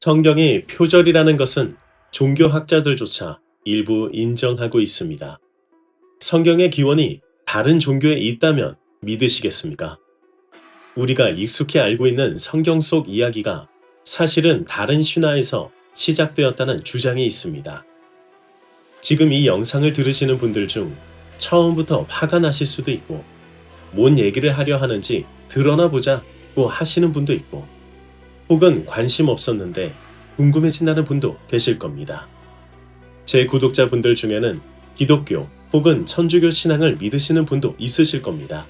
성경이 표절이라는 것은 종교학자들조차 일부 인정하고 있습니다. 성경의 기원이 다른 종교에 있다면 믿으시겠습니까? 우리가 익숙히 알고 있는 성경 속 이야기가 사실은 다른 신화에서 시작되었다는 주장이 있습니다. 지금 이 영상을 들으시는 분들 중 처음부터 화가 나실 수도 있고, 뭔 얘기를 하려 하는지 드러나 보자고 하시는 분도 있고, 혹은 관심 없었는데 궁금해진다는 분도 계실 겁니다. 제 구독자분들 중에는 기독교 혹은 천주교 신앙을 믿으시는 분도 있으실 겁니다.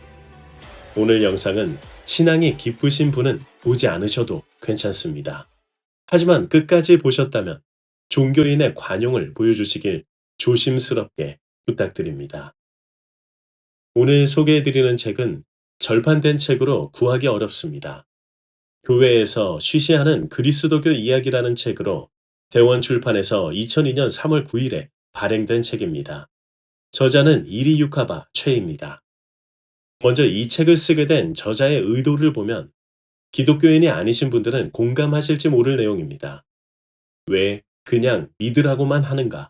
오늘 영상은 신앙이 깊으신 분은 보지 않으셔도 괜찮습니다. 하지만 끝까지 보셨다면 종교인의 관용을 보여주시길 조심스럽게 부탁드립니다. 오늘 소개해드리는 책은 절판된 책으로 구하기 어렵습니다. 교회에서 쉬쉬하는 그리스도교 이야기라는 책으로 대원출판에서 2002년 3월 9일에 발행된 책입니다. 저자는 이리 유카바 최입니다. 먼저 이 책을 쓰게 된 저자의 의도를 보면 기독교인이 아니신 분들은 공감하실지 모를 내용입니다. 왜 그냥 믿으라고만 하는가?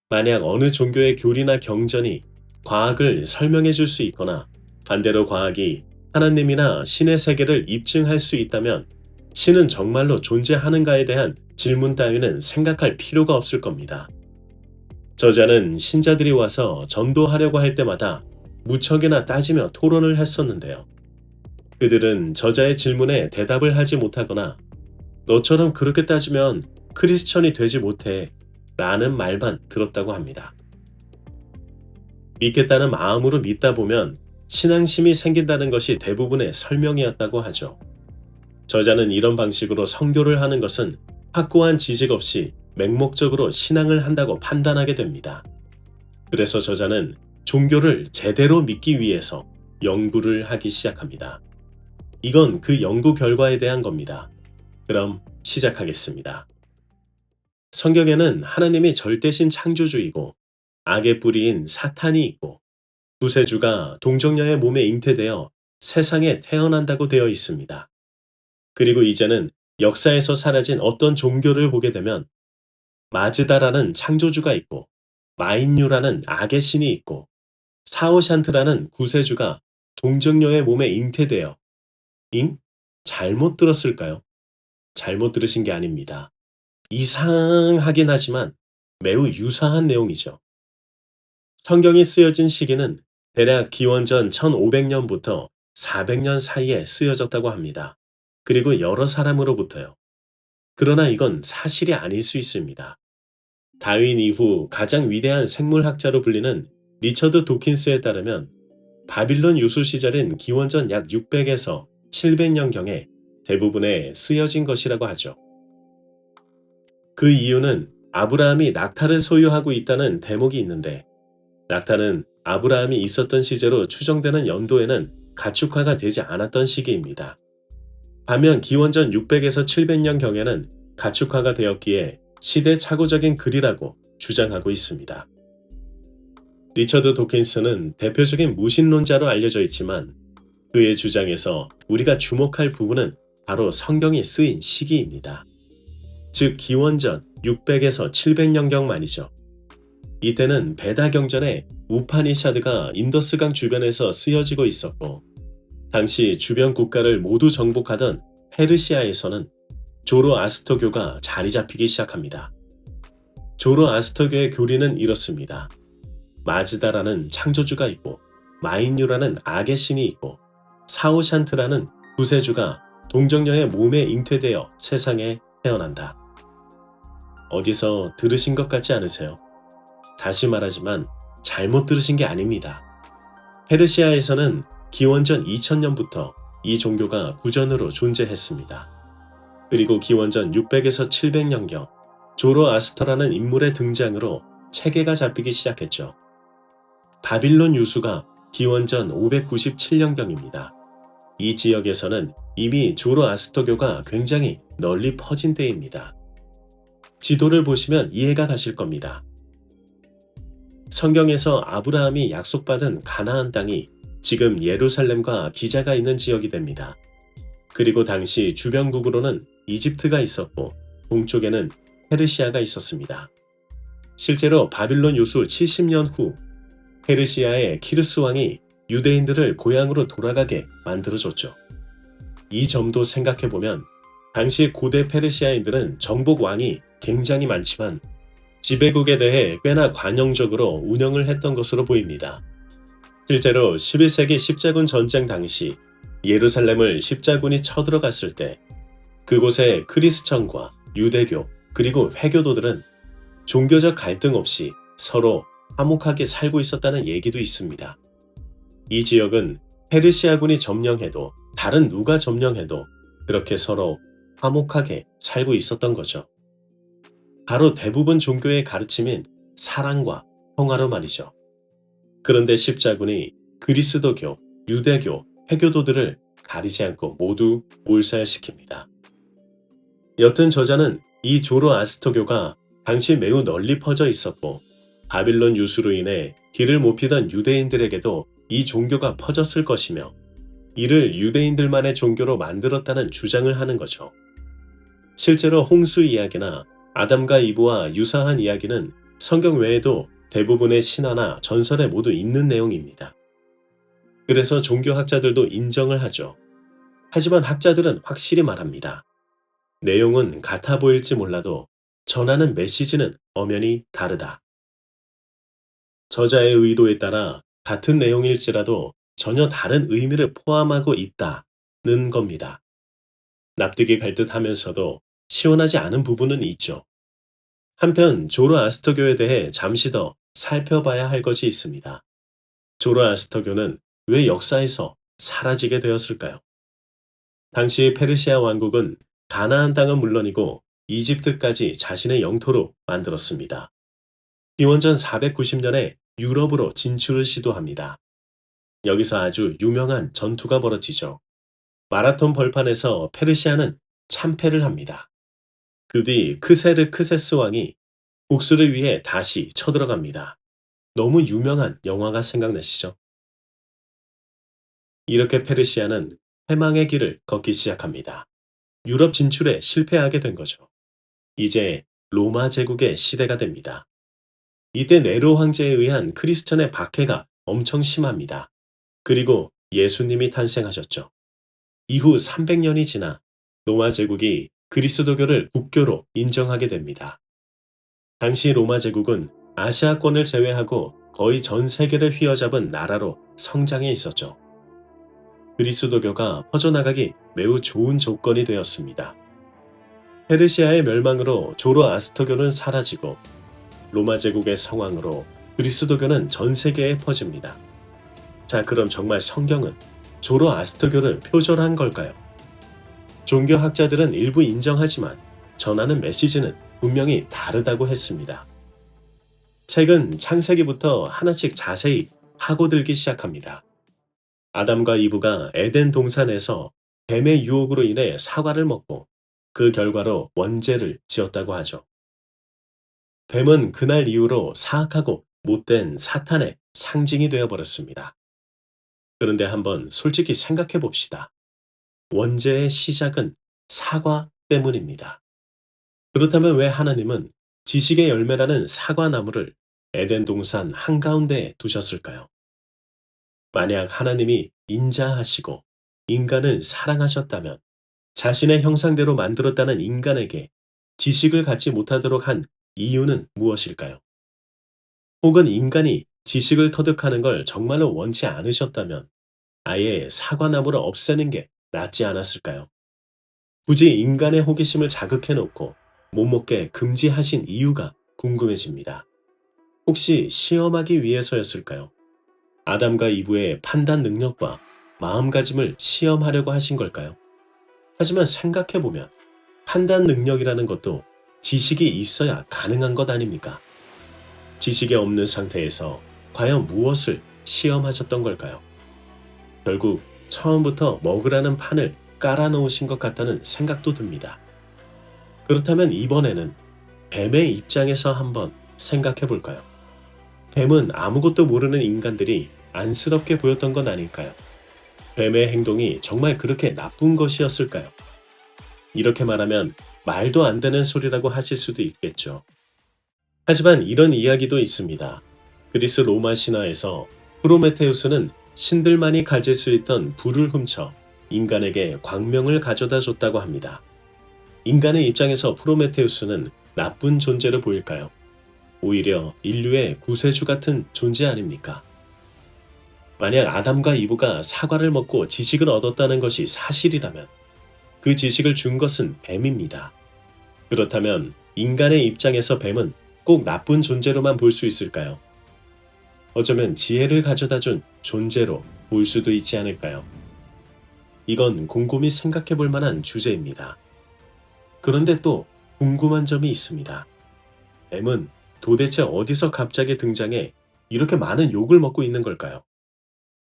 만약 어느 종교의 교리나 경전이 과학을 설명해 줄 수 있거나 반대로 과학이 하나님이나 신의 세계를 입증할 수 있다면 신은 정말로 존재하는가에 대한 질문 따위는 생각할 필요가 없을 겁니다. 저자는 신자들이 와서 전도하려고 할 때마다 무척이나 따지며 토론을 했었는데요. 그들은 저자의 질문에 대답을 하지 못하거나 너처럼 그렇게 따지면 크리스천이 되지 못해 라는 말만 들었다고 합니다. 믿겠다는 마음으로 믿다 보면 신앙심이 생긴다는 것이 대부분의 설명이었다고 하죠. 저자는 이런 방식으로 선교를 하는 것은 확고한 지식 없이 맹목적으로 신앙을 한다고 판단하게 됩니다. 그래서 저자는 종교를 제대로 믿기 위해서 연구를 하기 시작합니다. 이건 그 연구 결과에 대한 겁니다. 그럼 시작하겠습니다. 성경에는 하나님이 절대신 창조주이고 악의 뿌리인 사탄이 있고 구세주가 동정녀의 몸에 잉태되어 세상에 태어난다고 되어 있습니다. 그리고 이제는 역사에서 사라진 어떤 종교를 보게 되면 마즈다라는 창조주가 있고 마인유라는 악의 신이 있고 사오샨트라는 구세주가 동정녀의 몸에 잉태되어 잘못 들었을까요? 잘못 들으신 게 아닙니다. 이상하긴 하지만 매우 유사한 내용이죠. 성경이 쓰여진 시기는 대략 기원전 1500년부터 400년 사이에 쓰여졌다고 합니다. 그리고 여러 사람으로부터요. 그러나 이건 사실이 아닐 수 있습니다. 다윈 이후 가장 위대한 생물학자로 불리는 리처드 도킨스에 따르면 바빌론 유수 시절인 기원전 약 600에서 700년경에 대부분에 쓰여진 것이라고 하죠. 그 이유는 아브라함이 낙타를 소유하고 있다는 대목이 있는데, 낙타는 아브라함이 있었던 시제로 추정되는 연도에는 가축화가 되지 않았던 시기입니다. 반면 기원전 600에서 700년경에는 가축화가 되었기에 시대착오적인 글이라고 주장하고 있습니다. 리처드 도킨스는 대표적인 무신론자로 알려져 있지만 그의 주장에서 우리가 주목할 부분은 바로 성경이 쓰인 시기입니다. 즉 기원전 600에서 700년경 말이죠. 이때는 베다 경전의 우파니샤드가 인더스강 주변에서 쓰여지고 있었고, 당시 주변 국가를 모두 정복하던 페르시아에서는 조로아스터교가 자리 잡히기 시작합니다. 조로아스터교의 교리는 이렇습니다. 마즈다라는 창조주가 있고 마인유라는 악의 신이 있고 사오샨트라는 구세주가 동정녀의 몸에 잉태되어 세상에 태어난다. 어디서 들으신 것 같지 않으세요? 다시 말하지만 잘못 들으신 게 아닙니다. 페르시아에서는 기원전 2000년부터 이 종교가 구전으로 존재했습니다. 그리고 기원전 600에서 700년경 조로아스터라는 인물의 등장으로 체계가 잡히기 시작했죠. 바빌론 유수가 기원전 597년경입니다. 이 지역에서는 이미 조로아스터교가 굉장히 널리 퍼진 때입니다. 지도를 보시면 이해가 가실 겁니다. 성경에서 아브라함이 약속받은 가나안 땅이 지금 예루살렘과 기자가 있는 지역이 됩니다. 그리고 당시 주변국으로는 이집트가 있었고 동쪽에는 페르시아가 있었습니다. 실제로 바빌론 요수 70년 후 페르시아의 키루스 왕이 유대인들을 고향으로 돌아가게 만들어줬죠. 이 점도 생각해보면 당시 고대 페르시아인들은 정복 왕이 굉장히 많지만 지배국에 대해 꽤나 관용적으로 운영을 했던 것으로 보입니다. 실제로 11세기 십자군 전쟁 당시 예루살렘을 십자군이 쳐들어갔을 때 그곳의 크리스천과 유대교 그리고 회교도들은 종교적 갈등 없이 서로 화목하게 살고 있었다는 얘기도 있습니다. 이 지역은 페르시아군이 점령해도 다른 누가 점령해도 그렇게 서로 화목하게 살고 있었던 거죠. 바로 대부분 종교의 가르침인 사랑과 평화로 말이죠. 그런데 십자군이 그리스도교, 유대교, 회교도들을 가리지 않고 모두 몰살시킵니다. 여튼 저자는 이 조로아스터교가 당시 매우 널리 퍼져 있었고 바빌론 유수로 인해 길을 못 피던 유대인들에게도 이 종교가 퍼졌을 것이며 이를 유대인들만의 종교로 만들었다는 주장을 하는 거죠. 실제로 홍수 이야기나 아담과 이브와 유사한 이야기는 성경 외에도 대부분의 신화나 전설에 모두 있는 내용입니다. 그래서 종교학자들도 인정을 하죠. 하지만 학자들은 확실히 말합니다. 내용은 같아 보일지 몰라도 전하는 메시지는 엄연히 다르다. 저자의 의도에 따라 같은 내용일지라도 전혀 다른 의미를 포함하고 있다는 겁니다. 납득이 갈 듯 하면서도 시원하지 않은 부분은 있죠. 한편 조로아스터교에 대해 잠시 더 살펴봐야 할 것이 있습니다. 조로아스터교는 왜 역사에서 사라지게 되었을까요? 당시 페르시아 왕국은 가나안 땅은 물론이고 이집트까지 자신의 영토로 만들었습니다. 기원전 490년에 유럽으로 진출을 시도합니다. 여기서 아주 유명한 전투가 벌어지죠. 마라톤 벌판에서 페르시아는 참패를 합니다. 그 뒤 크세르크세스 왕이 복수를 위해 다시 쳐들어갑니다. 너무 유명한 영화가 생각나시죠? 이렇게 페르시아는 패망의 길을 걷기 시작합니다. 유럽 진출에 실패하게 된 거죠. 이제 로마 제국의 시대가 됩니다. 이때 네로 황제에 의한 크리스천의 박해가 엄청 심합니다. 그리고 예수님이 탄생하셨죠. 이후 300년이 지나 로마 제국이 그리스도교를 국교로 인정하게 됩니다. 당시 로마 제국은 아시아권을 제외하고 거의 전 세계를 휘어잡은 나라로 성장해 있었죠. 그리스도교가 퍼져나가기 매우 좋은 조건이 되었습니다. 페르시아의 멸망으로 조로아스터교는 사라지고 로마 제국의 상황으로 그리스도교는 전 세계에 퍼집니다. 자, 그럼 정말 성경은 조로아스터교를 표절한 걸까요? 종교학자들은 일부 인정하지만 전하는 메시지는 분명히 다르다고 했습니다. 책은 창세기부터 하나씩 자세히 파고들기 시작합니다. 아담과 이브가 에덴 동산에서 뱀의 유혹으로 인해 사과를 먹고 그 결과로 원죄를 지었다고 하죠. 뱀은 그날 이후로 사악하고 못된 사탄의 상징이 되어버렸습니다. 그런데 한번 솔직히 생각해 봅시다. 원죄의 시작은 사과 때문입니다. 그렇다면 왜 하나님은 지식의 열매라는 사과나무를 에덴 동산 한가운데에 두셨을까요? 만약 하나님이 인자하시고 인간을 사랑하셨다면 자신의 형상대로 만들었다는 인간에게 지식을 갖지 못하도록 한 이유는 무엇일까요? 혹은 인간이 지식을 터득하는 걸 정말로 원치 않으셨다면 아예 사과나무를 없애는 게 낫지 않았을까요? 굳이 인간의 호기심을 자극해놓고 못 먹게 금지하신 이유가 궁금해집니다. 혹시 시험하기 위해서였을까요? 아담과 이브의 판단 능력과 마음가짐을 시험하려고 하신 걸까요? 하지만 생각해보면 판단 능력이라는 것도 지식이 있어야 가능한 것 아닙니까? 지식이 없는 상태에서 과연 무엇을 시험하셨던 걸까요? 결국 처음부터 먹으라는 판을 깔아놓으신 것 같다는 생각도 듭니다. 그렇다면 이번에는 뱀의 입장에서 한번 생각해 볼까요? 뱀은 아무것도 모르는 인간들이 안쓰럽게 보였던 건 아닐까요? 뱀의 행동이 정말 그렇게 나쁜 것이었을까요? 이렇게 말하면 말도 안 되는 소리라고 하실 수도 있겠죠. 하지만 이런 이야기도 있습니다. 그리스 로마 신화에서 프로메테우스는 신들만이 가질 수 있던 불을 훔쳐 인간에게 광명을 가져다 줬다고 합니다. 인간의 입장에서 프로메테우스는 나쁜 존재로 보일까요? 오히려 인류의 구세주 같은 존재 아닙니까? 만약 아담과 이브가 사과를 먹고 지식을 얻었다는 것이 사실이라면 그 지식을 준 것은 뱀입니다. 그렇다면 인간의 입장에서 뱀은 꼭 나쁜 존재로만 볼 수 있을까요? 어쩌면 지혜를 가져다 준 존재로 볼 수도 있지 않을까요? 이건 곰곰이 생각해 볼 만한 주제입니다. 그런데 또 궁금한 점이 있습니다. 뱀은 도대체 어디서 갑자기 등장해 이렇게 많은 욕을 먹고 있는 걸까요?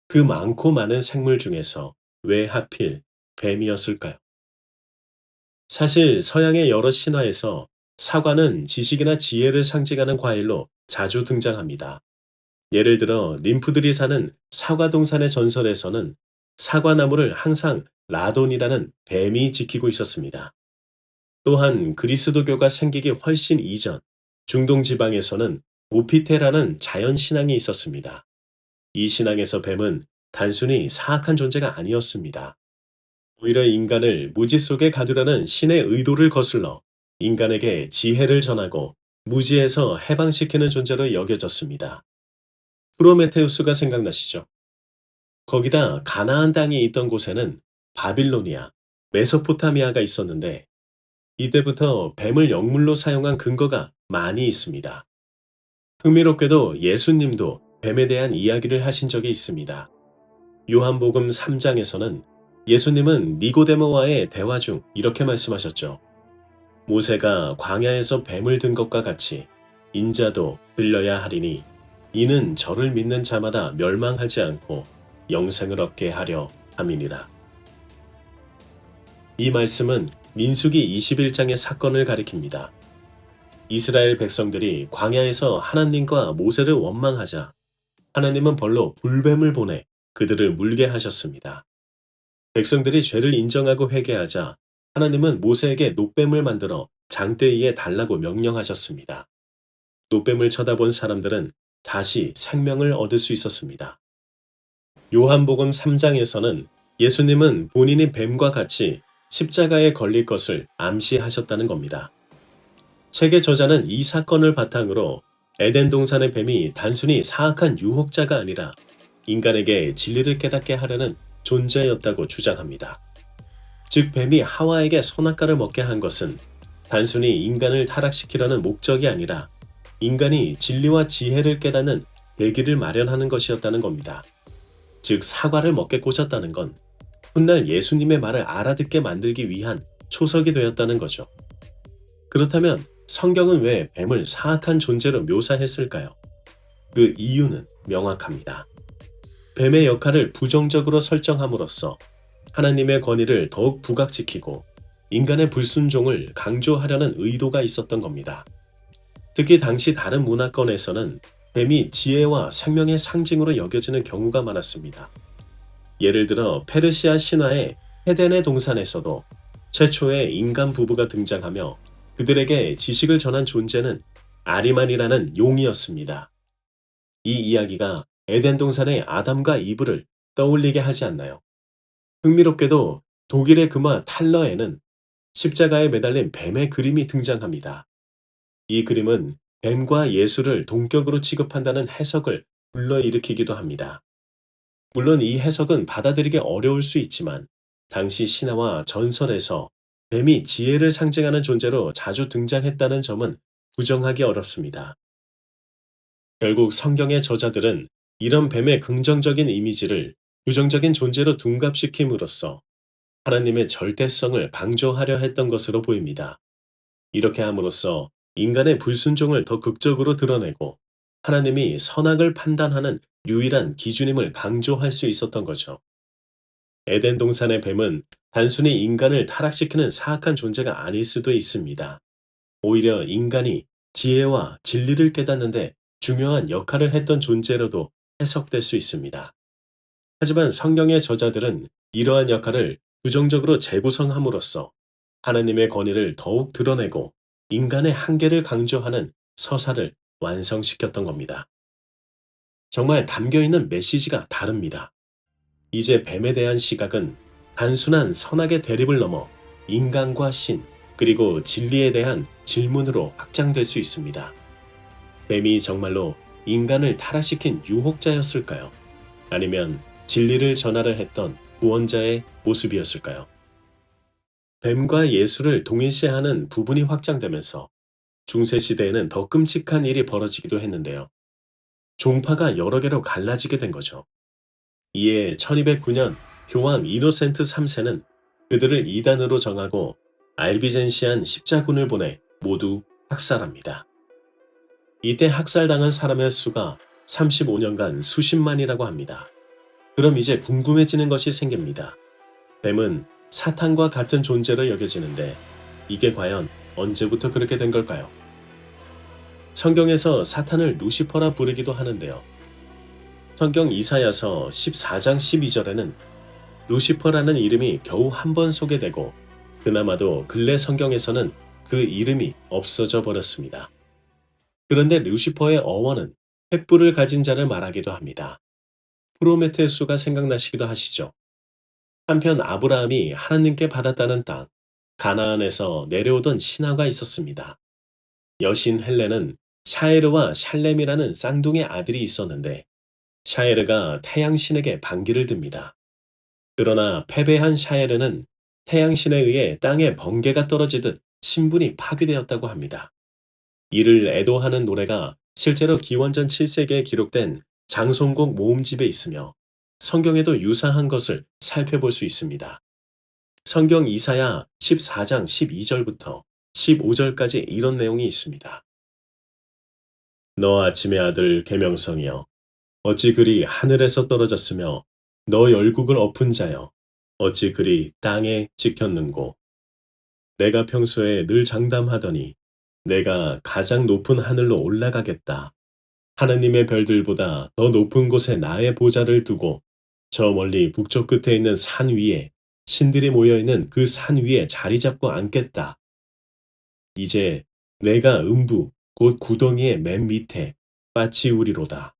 그 많고 많은 생물 중에서 왜 하필 뱀이었을까요? 사실 서양의 여러 신화에서 사과는 지식이나 지혜를 상징하는 과일로 자주 등장합니다. 예를 들어 ним프들이 사는 사과동산의 전설에서는 사과나무를 항상 라돈이라는 뱀이 지키고 있었습니다. 또한 그리스도교가 생기기 훨씬 이전 중동 지방에서는 오피테라는 자연 신앙이 있었습니다. 이 신앙에서 뱀은 단순히 사악한 존재가 아니었습니다. 오히려 인간을 무지 속에 가두려는 신의 의도를 거슬러 인간에게 지혜를 전하고 무지에서 해방시키는 존재로 여겨졌습니다. 프로메테우스가 생각나시죠? 거기다 가나안 땅이 있던 곳에는 바빌로니아, 메소포타미아가 있었는데 이때부터 뱀을 영물로 사용한 근거가 많이 있습니다. 흥미롭게도 예수님도 뱀에 대한 이야기를 하신 적이 있습니다. 요한복음 3장에서는 예수님은 니고데모와의 대화 중 이렇게 말씀하셨죠. 모세가 광야에서 뱀을 든 것과 같이 인자도 들려야 하리니 이는 저를 믿는 자마다 멸망하지 않고 영생을 얻게 하려 함이니라. 이 말씀은 민수기 21장의 사건을 가리킵니다. 이스라엘 백성들이 광야에서 하나님과 모세를 원망하자 하나님은 벌로 불뱀을 보내 그들을 물게 하셨습니다. 백성들이 죄를 인정하고 회개하자 하나님은 모세에게 놋뱀을 만들어 장대 위에 달라고 명령하셨습니다. 놋뱀을 쳐다본 사람들은 다시 생명을 얻을 수 있었습니다. 요한복음 3장에서는 예수님은 본인이 뱀과 같이 십자가에 걸릴 것을 암시하셨다는 겁니다. 책의 저자는 이 사건을 바탕으로 에덴 동산의 뱀이 단순히 사악한 유혹자가 아니라 인간에게 진리를 깨닫게 하려는 존재였다고 주장합니다. 즉 뱀이 하와에게 선악과를 먹게 한 것은 단순히 인간을 타락시키려는 목적이 아니라 인간이 진리와 지혜를 깨닫는 계기를 마련하는 것이었다는 겁니다. 즉 사과를 먹게 꼬셨다는 건 훗날 예수님의 말을 알아듣게 만들기 위한 초석이 되었다는 거죠. 그렇다면 성경은 왜 뱀을 사악한 존재로 묘사했을까요? 그 이유는 명확합니다. 뱀의 역할을 부정적으로 설정함으로써 하나님의 권위를 더욱 부각시키고 인간의 불순종을 강조하려는 의도가 있었던 겁니다. 특히 당시 다른 문화권에서는 뱀이 지혜와 생명의 상징으로 여겨지는 경우가 많았습니다. 예를 들어 페르시아 신화의 헤덴의 동산에서도 최초의 인간 부부가 등장하며 그들에게 지식을 전한 존재는 아리만이라는 용이었습니다. 이 이야기가 에덴 동산의 아담과 이브를 떠올리게 하지 않나요? 흥미롭게도 독일의 금화 탈러에는 십자가에 매달린 뱀의 그림이 등장합니다. 이 그림은 뱀과 예수를 동격으로 취급한다는 해석을 불러일으키기도 합니다. 물론 이 해석은 받아들이기 어려울 수 있지만 당시 신화와 전설에서 뱀이 지혜를 상징하는 존재로 자주 등장했다는 점은 부정하기 어렵습니다. 결국 성경의 저자들은 이런 뱀의 긍정적인 이미지를 부정적인 존재로 둔갑시킴으로써 하나님의 절대성을 강조하려 했던 것으로 보입니다. 이렇게 함으로써 인간의 불순종을 더 극적으로 드러내고 하나님이 선악을 판단하는 유일한 기준임을 강조할 수 있었던 거죠. 에덴 동산의 뱀은 단순히 인간을 타락시키는 사악한 존재가 아닐 수도 있습니다. 오히려 인간이 지혜와 진리를 깨닫는데 중요한 역할을 했던 존재로도 해석될 수 있습니다. 하지만 성경의 저자들은 이러한 역할을 부정적으로 재구성함으로써 하나님의 권위를 더욱 드러내고 인간의 한계를 강조하는 서사를 완성시켰던 겁니다. 정말 담겨 있는 메시지가 다릅니다. 이제 뱀에 대한 시각은 단순한 선악의 대립을 넘어 인간과 신, 그리고 진리에 대한 질문으로 확장될 수 있습니다. 뱀이 정말로 인간을 타락시킨 유혹자였을까요? 아니면 진리를 전하려 했던 구원자의 모습이었을까요? 뱀과 예수를 동일시하는 부분이 확장되면서 중세시대에는 더 끔찍한 일이 벌어지기도 했는데요. 종파가 여러 개로 갈라지게 된 거죠. 이에 1209년 교황 이노센트 3세는 그들을 이단으로 정하고 알비젠시안 십자군을 보내 모두 학살합니다. 이때 학살당한 사람의 수가 35년간 수십만이라고 합니다. 그럼 이제 궁금해지는 것이 생깁니다. 뱀은 사탄과 같은 존재로 여겨지는데 이게 과연 언제부터 그렇게 된 걸까요? 성경에서 사탄을 루시퍼라 부르기도 하는데요. 성경 이사야서 14장 12절에는 루시퍼라는 이름이 겨우 한 번 소개되고 그나마도 근래 성경에서는 그 이름이 없어져 버렸습니다. 그런데 루시퍼의 어원은 횃불을 가진 자를 말하기도 합니다. 프로메테우스가 생각나시기도 하시죠? 한편 아브라함이 하나님께 받았다는 땅, 가나안에서 내려오던 신하가 있었습니다. 여신 헬레는 샤에르와 샬렘이라는 쌍둥이 아들이 있었는데 샤에르가 태양신에게 반기를 듭니다. 그러나 패배한 샤에르는 태양신에 의해 땅에 번개가 떨어지듯 신분이 파괴되었다고 합니다. 이를 애도하는 노래가 실제로 기원전 7세기에 기록된 장송곡 모음집에 있으며 성경에도 유사한 것을 살펴볼 수 있습니다. 성경 이사야 14장 12절부터 15절까지 이런 내용이 있습니다. 너 아침의 아들 계명성이여 어찌 그리 하늘에서 떨어졌으며 너 열국을 엎은 자여 어찌 그리 땅에 찍혔는고 내가 평소에 늘 장담하더니 내가 가장 높은 하늘로 올라가겠다. 하느님의 별들보다 더 높은 곳에 나의 보좌를 두고 저 멀리 북쪽 끝에 있는 산 위에 신들이 모여있는 그 산 위에 자리 잡고 앉겠다. 이제 내가 음부 곧 구덩이의 맨 밑에 빠치우리로다.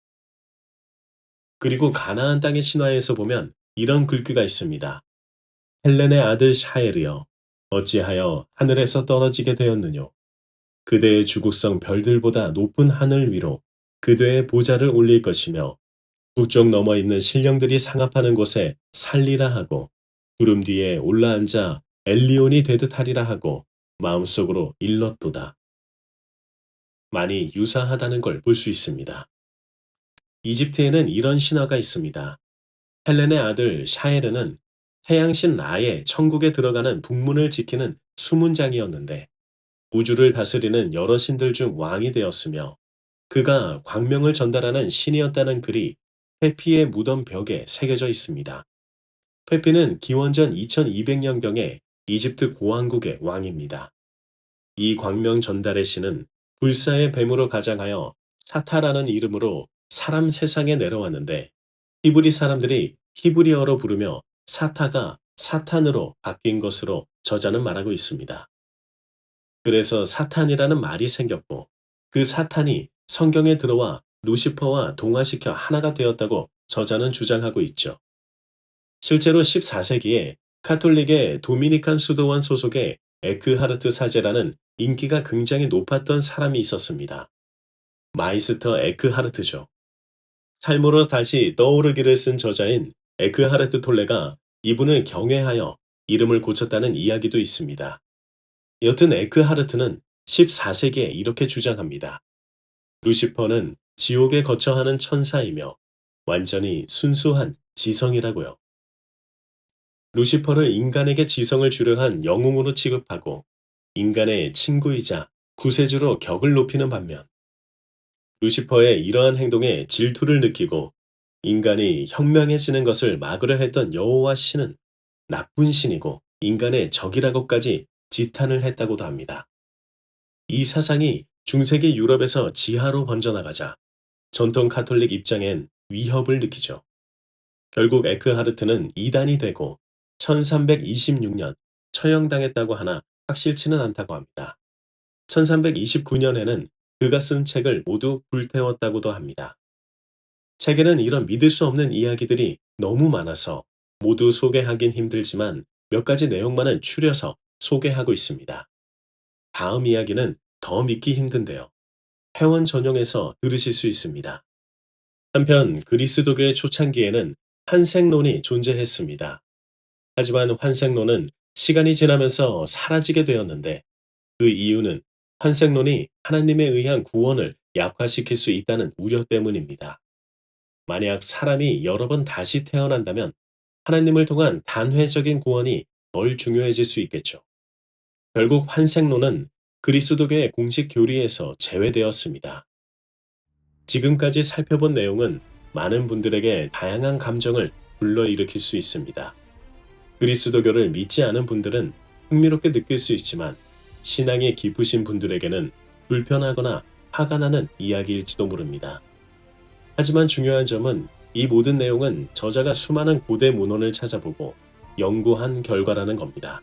그리고 가나안 땅의 신화에서 보면 이런 글귀가 있습니다. 헬렌의 아들 샤에르여 어찌하여 하늘에서 떨어지게 되었느뇨. 그대의 주국성 별들보다 높은 하늘 위로 그대의 보좌를 올릴 것이며 북쪽 넘어 있는 신령들이 상합하는 곳에 살리라 하고 구름 뒤에 올라앉아 엘리온이 되듯 하리라 하고 마음속으로 일렀도다. 많이 유사하다는 걸 볼 수 있습니다. 이집트에는 이런 신화가 있습니다. 헬렌의 아들 샤에르는 태양신 라의 천국에 들어가는 북문을 지키는 수문장이었는데 우주를 다스리는 여러 신들 중 왕이 되었으며 그가 광명을 전달하는 신이었다는 글이 페피의 무덤 벽에 새겨져 있습니다. 페피는 기원전 2200년경에 이집트 고왕국의 왕입니다. 이 광명 전달의 신은 불사의 뱀으로 가장하여 사타라는 이름으로 사람 세상에 내려왔는데 히브리 사람들이 히브리어로 부르며 사타가 사탄으로 바뀐 것으로 저자는 말하고 있습니다. 그래서 사탄이라는 말이 생겼고 그 사탄이 성경에 들어와 루시퍼와 동화시켜 하나가 되었다고 저자는 주장하고 있죠. 실제로 14세기에 카톨릭의 도미니칸 수도원 소속의 에크하르트 사제라는 인기가 굉장히 높았던 사람이 있었습니다. 마이스터 에크하르트죠. 삶으로 다시 떠오르기를 쓴 저자인 에크하르트 톨레가 이분을 경외하여 이름을 고쳤다는 이야기도 있습니다. 여튼 에크하르트는 14세기에 이렇게 주장합니다. 루시퍼는 지옥에 거처하는 천사이며 완전히 순수한 지성이라고요. 루시퍼를 인간에게 지성을 주려 한 영웅으로 취급하고 인간의 친구이자 구세주로 격을 높이는 반면 루시퍼의 이러한 행동에 질투를 느끼고 인간이 현명해지는 것을 막으려 했던 여호와 신은 나쁜 신이고 인간의 적이라고까지 지탄을 했다고도 합니다. 이 사상이 중세기 유럽에서 지하로 번져나가자 전통 카톨릭 입장엔 위협을 느끼죠. 결국 에크하르트는 이단이 되고 1326년 처형당했다고 하나 확실치는 않다고 합니다. 1329년에는 그가 쓴 책을 모두 불태웠다고도 합니다. 책에는 이런 믿을 수 없는 이야기들이 너무 많아서 모두 소개하긴 힘들지만 몇 가지 내용만을 추려서 소개하고 있습니다. 다음 이야기는 더 믿기 힘든데요. 회원 전용에서 들으실 수 있습니다. 한편 그리스도교의 초창기에는 환생론이 존재했습니다. 하지만 환생론은 시간이 지나면서 사라지게 되었는데 그 이유는 환생론이 하나님에 의한 구원을 약화시킬 수 있다는 우려 때문입니다. 만약 사람이 여러 번 다시 태어난다면 하나님을 통한 단회적인 구원이 덜 중요해질 수 있겠죠. 결국 환생론은 그리스도교의 공식 교리에서 제외되었습니다. 지금까지 살펴본 내용은 많은 분들에게 다양한 감정을 불러일으킬 수 있습니다. 그리스도교를 믿지 않은 분들은 흥미롭게 느낄 수 있지만 신앙이 깊으신 분들에게는 불편하거나 화가 나는 이야기일지도 모릅니다. 하지만 중요한 점은 이 모든 내용은 저자가 수많은 고대 문헌을 찾아보고 연구한 결과라는 겁니다.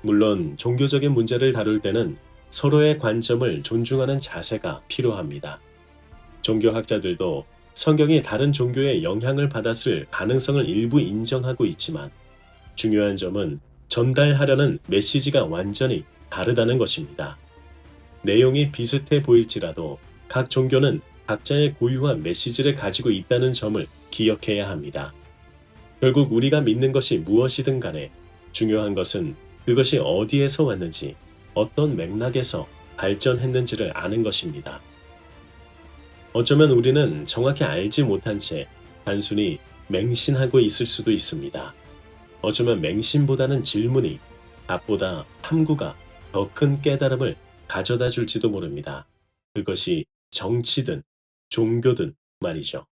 물론 종교적인 문제를 다룰 때는 서로의 관점을 존중하는 자세가 필요합니다. 종교학자들도 성경이 다른 종교의 영향을 받았을 가능성을 일부 인정하고 있지만 중요한 점은 전달하려는 메시지가 완전히 다르다는 것입니다. 내용이 비슷해 보일지라도 각 종교는 각자의 고유한 메시지를 가지고 있다는 점을 기억해야 합니다. 결국 우리가 믿는 것이 무엇이든 간에 중요한 것은 그것이 어디에서 왔는지, 어떤 맥락에서 발전했는지를 아는 것입니다. 어쩌면 우리는 정확히 알지 못한 채 단순히 맹신하고 있을 수도 있습니다. 어쩌면 맹신보다는 질문이 답보다 탐구가 더 큰 깨달음을 가져다 줄지도 모릅니다. 그것이 정치든 종교든 말이죠.